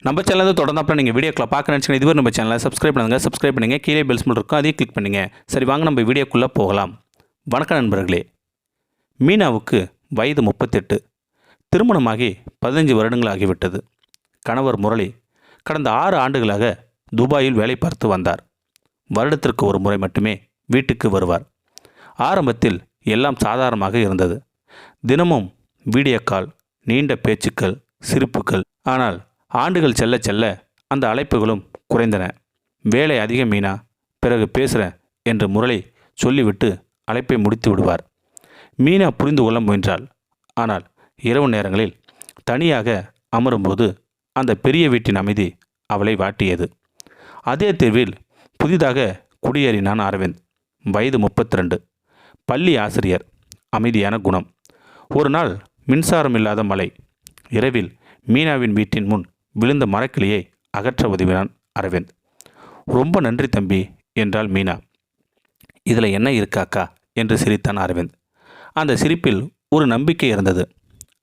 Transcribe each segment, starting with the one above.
நம்ம சேனல் தொடர்ந்து நீங்கள் வீடியோக்களை பார்க்க நினச்சிங்கன்னா இதுவரை நம்ம சேனலை சப்ஸ்கிரைப் பண்ணுங்கள் கீழே பெல் சிம்பல் இருக்கும் அதையும் கிளிக் பண்ணுங்கள். சரி வாங்க நம்ம வீடியோக்குள்ளே போகலாம். வணக்கம் நண்பர்களே. மீனாவுக்கு வயது 38, திருமணமாகி 15 வருடங்கள் ஆகிவிட்டது. கணவர் முரளி கடந்த 6 ஆண்டுகளாக துபாயில் வேலை பார்த்து வந்தார். வருடத்திற்கு ஒரு முறை மட்டுமே வீட்டுக்கு வருவார். ஆரம்பத்தில் எல்லாம் சாதாரணமாக இருந்தது. தினமும் வீடியோ கால், நீண்ட பேச்சுக்கள், சிரிப்புகள். ஆனால் ஆண்டுகள் செல்ல செல்ல அந்த அழைப்புகளும் குறைந்தன. வேலை அதிகம் மீனா, பிறகு பேசுகிறேன் என்று முரளி சொல்லிவிட்டு அழைப்பை முடித்து விடுவார். மீனா புரிந்து கொள்ள முயன்றாள். ஆனால் இரவு நேரங்களில் தனியாக அமரும்போது அந்த பெரிய வீட்டின் அமைதி அவளை வாட்டியது. அதே தெருவில் புதிதாக குடியேறினான் அரவிந்த். வயது 32, பள்ளி ஆசிரியர், அமைதியான குணம். ஒரு நாள் மின்சாரம் இல்லாத மழை. இரவில் மீனாவின் வீட்டின் முன் விழுந்த மரக்கிளியை அகற்ற உதவினான் அரவிந்த். ரொம்ப நன்றி தம்பி என்றாள் மீனா. இதில் என்ன இருக்காக்கா என்று சிரித்தான் அரவிந்த். அந்த சிரிப்பில் ஒரு நம்பிக்கை இருந்தது.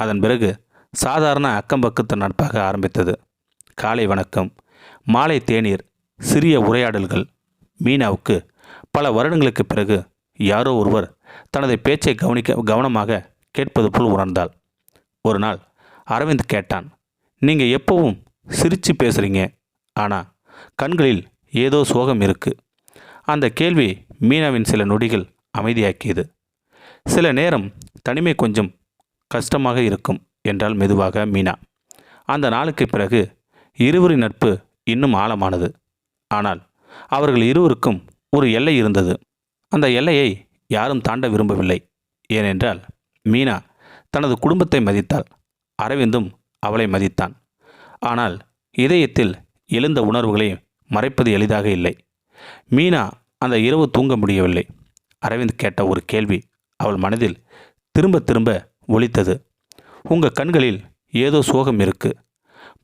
அதன் பிறகு சாதாரண அக்கம்பக்கத்து நட்பாக ஆரம்பித்தது. காலை வணக்கம், மாலை தேநீர், சிறிய உரையாடல்கள். மீனாவுக்கு பல வருடங்களுக்கு பிறகு யாரோ ஒருவர் தனது பேச்சை கவனமாக கேட்பது போல் உணர்ந்தாள். ஒரு நாள் அரவிந்த் கேட்டான், நீங்கள் எப்பவும் சிரித்து பேசுகிறீங்க, ஆனால் கண்களில் ஏதோ சோகம் இருக்குது. அந்த கேள்வி மீனாவின் சில நொடிகள் அமைதியாக்கியது. சில நேரம் தனிமை கொஞ்சம் கஷ்டமாக இருக்கும் என்றால் மெதுவாக மீனா. அந்த நாளுக்கு பிறகு இருவரின் நட்பு இன்னும் ஆழமானது. ஆனால் அவர்கள் இருவருக்கும் ஒரு எல்லை இருந்தது. அந்த எல்லையை யாரும் தாண்ட விரும்பவில்லை. ஏனென்றால் மீனா தனது குடும்பத்தை மதித்தாள். அரவிந்தும் அவளை மதித்தான். ஆனால் இதயத்தில் எழுந்த உணர்வுகளை மறைப்பது எளிதாக இல்லை. மீனா அந்த இரவு தூங்க முடியவில்லை. அரவிந்த் கேட்ட ஒரு கேள்வி அவள் மனதில் திரும்ப திரும்ப ஒலித்தது. உங்கள் கண்களில் ஏதோ சோகம் இருக்கு.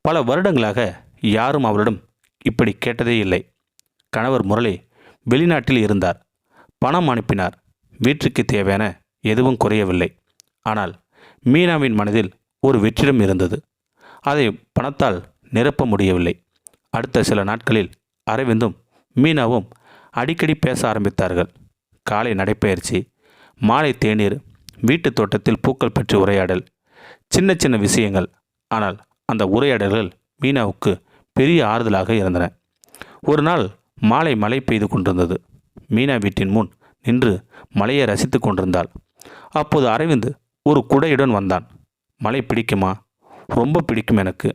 பல வருடங்களாக யாரும் அவளிடம் இப்படி கேட்டதே இல்லை. கணவர் முரளி வெளிநாட்டில் இருந்தார். பணம் அனுப்பினார். வீட்டுக்கு தேவையான எதுவும் குறையவில்லை. ஆனால் மீனாவின் மனதில் ஒரு வெற்றிடம் இருந்தது. அதை பணத்தால் நிரப்ப முடியவில்லை. அடுத்த சில நாட்களில் அரவிந்தும் மீனாவும் அடிக்கடி பேச ஆரம்பித்தார்கள். காலை நடைப்பயிற்சி, மாலை தேநீர், வீட்டு தோட்டத்தில் பூக்கள் பற்றி உரையாடல், சின்ன சின்ன விஷயங்கள். ஆனால் அந்த உரையாடல்கள் மீனாவுக்கு பெரிய ஆறுதலாக இருந்தன. ஒரு நாள் மாலை மழை பெய்து கொண்டிருந்தது. மீனா வீட்டின் முன் நின்று மழையை ரசித்து கொண்டிருந்தாள். அப்போது அரவிந்த் ஒரு குடையுடன் வந்தான். மழை பிடிக்குமா? ரொம்ப பிடிக்கும் எனக்கு.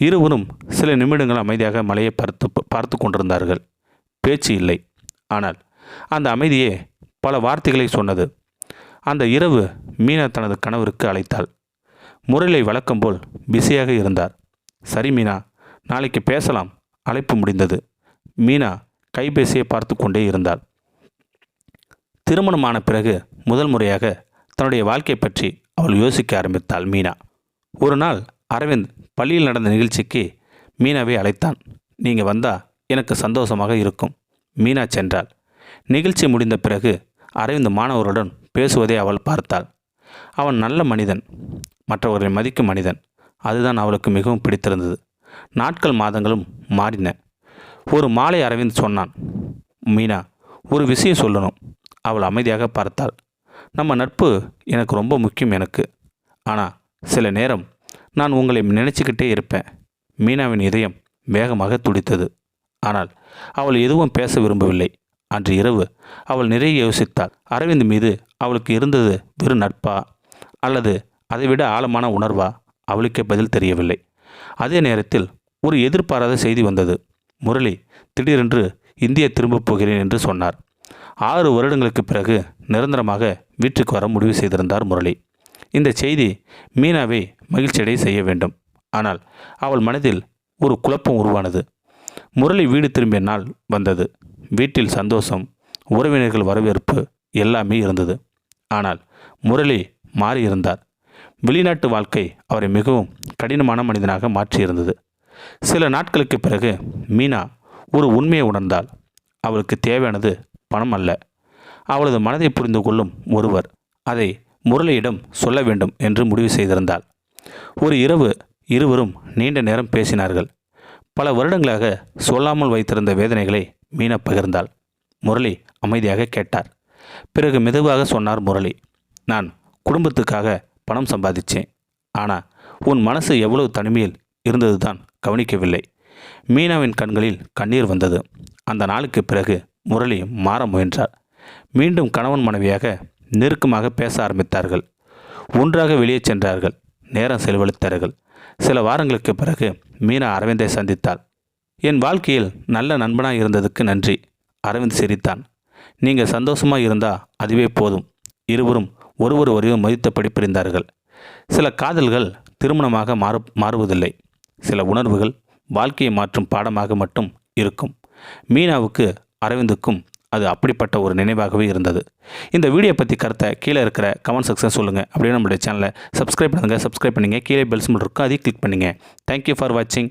இருவரும் சில நிமிடங்கள் அமைதியாக மழையை பார்த்து கொண்டிருந்தார்கள். பேச்சு இல்லை. ஆனால் அந்த அமைதியே பல வார்த்தைகளை சொன்னது. அந்த இரவு மீனா தனது கணவருக்கு அழைத்தாள். முரளி வழக்கம் போல் பிஸியாக இருந்தார். சரி மீனா, நாளைக்கு பேசலாம். அழைப்பு முடிந்தது. மீனா கைபேசியை பார்த்து கொண்டே இருந்தாள். திருமணமான பிறகு முதல் முறையாக தன்னுடைய வாழ்க்கை பற்றி அவள் யோசிக்க ஆரம்பித்தாள் மீனா. ஒரு நாள் அரவிந்த் பள்ளியில் நடந்த நிகழ்ச்சிக்கு மீனாவை அழைத்தான். நீங்கள் வந்தால் எனக்கு சந்தோஷமாக இருக்கும். மீனா சென்றாள். நிகழ்ச்சி முடிந்த பிறகு அரவிந்த் மாணவருடன் பேசுவதை அவள் பார்த்தாள். அவன் நல்ல மனிதன், மற்றவர்களை மதிக்கும் மனிதன். அதுதான் அவளுக்கு மிகவும் பிடித்திருந்தது. நாட்கள் மாதங்களும் மாறின. ஒரு மாலை அரவிந்த் சொன்னான், மீனா, ஒரு விஷயம் சொல்லணும். அவள் அமைதியாக பார்த்தாள். நம்ம நட்பு எனக்கு ரொம்ப முக்கியம் எனக்கு. ஆனால் சில நேரம் நான் உங்களை நினச்சிக்கிட்டே இருப்பேன். மீனாவின் இதயம் வேகமாக துடித்தது. ஆனால் அவள் எதுவும் பேச விரும்பவில்லை. அன்று இரவு அவள் நிறைய யோசித்தாள். அரவிந்த் மீது அவளுக்கு இருந்தது வெறும் நட்பா அல்லது அதைவிட ஆழமான உணர்வா? அவளுக்கே பதில் தெரியவில்லை. அதே நேரத்தில் ஒரு எதிர்பாராத செய்தி வந்தது. முரளி திடீரென்று இந்தியா திரும்பப் போகிறேன் என்று சொன்னார். 6 வருடங்களுக்கு பிறகு நிரந்தரமாக வீட்டுக்கு வர முடிவு செய்திருந்தார் முரளி. இந்த செய்தி மீனாவை மகிழ்ச்சியடை செய்ய வேண்டும். ஆனால் அவள் மனதில் ஒரு குழப்பம் உருவானது. முரளி வீடு திரும்பிய நாள் வந்தது. வீட்டில் சந்தோஷம், உறவினர்கள் வரவேற்பு எல்லாமே இருந்தது. ஆனால் முரளி மாறியிருந்தார். வெளிநாட்டு வாழ்க்கை அவரை மிகவும் கடினமான மனிதனாக மாற்றியிருந்தது. சில நாட்களுக்கு பிறகு மீனா ஒரு உண்மையை உணர்ந்தாள். அவளுக்கு தேவையானது பணம் அல்ல, அவளது மனதை புரிந்து கொள்ளும் ஒருவர். அதை முரளியிடம் சொல்ல வேண்டும் என்று முடிவு செய்திருந்தாள். ஒரு இரவு இருவரும் நீண்ட நேரம் பேசினார்கள். பல வருடங்களாக சொல்லாமல் வைத்திருந்த வேதனைகளை மீனா பகிர்ந்தாள். முரளி அமைதியாக கேட்டார். பிறகு மெதுவாக சொன்னார் முரளி, நான் குடும்பத்துக்காக பணம் சம்பாதிச்சேன். ஆனால் உன் மனசு எவ்வளவு தனிமையில் இருந்தது தான் கவனிக்கவில்லை. மீனாவின் கண்களில் கண்ணீர் வந்தது. அந்த நாளுக்கு பிறகு முரளி மாற முயன்றார். மீண்டும் கணவன் மனைவியாக நெருக்கமாக பேச ஆரம்பித்தார்கள். ஒன்றாக வெளியே சென்றார்கள். நேரம் செலவழித்தார்கள். சில வாரங்களுக்கு பிறகு மீனா அரவிந்தை சந்தித்தாள். என் வாழ்க்கையில் நல்ல நண்பனாக இருந்ததுக்கு நன்றி. அரவிந்த் சிரித்தான். நீங்கள் சந்தோஷமாக இருந்தால் அதுவே போதும். இருவரும் ஒருவரையும் மதித்தபடி பிரிந்தார்கள். சில காதல்கள் திருமணமாக மாறுவதில்லை. சில உணர்வுகள் வாழ்க்கையை மாற்றும் பாடமாக மட்டும் இருக்கும். மீனாவுக்கு அரவிந்துக்கும் அது அப்படிப்பட்ட ஒரு நினைவாகவே இருந்தது. இந்த வீடியோ பற்றி கருத்தை கீழே இருக்கிற கமெண்ட் செக்ஷன் சொல்லுங்கள். அப்படியே நம்மளுடைய சேனலை சப்ஸ்கிரைப் பண்ணுங்கள். கீழே பெல் சிம்பல் இருக்கும், அதையும் கிளிக் பண்ணுங்கள். தேங்க்யூ ஃபார் வாட்சிங்.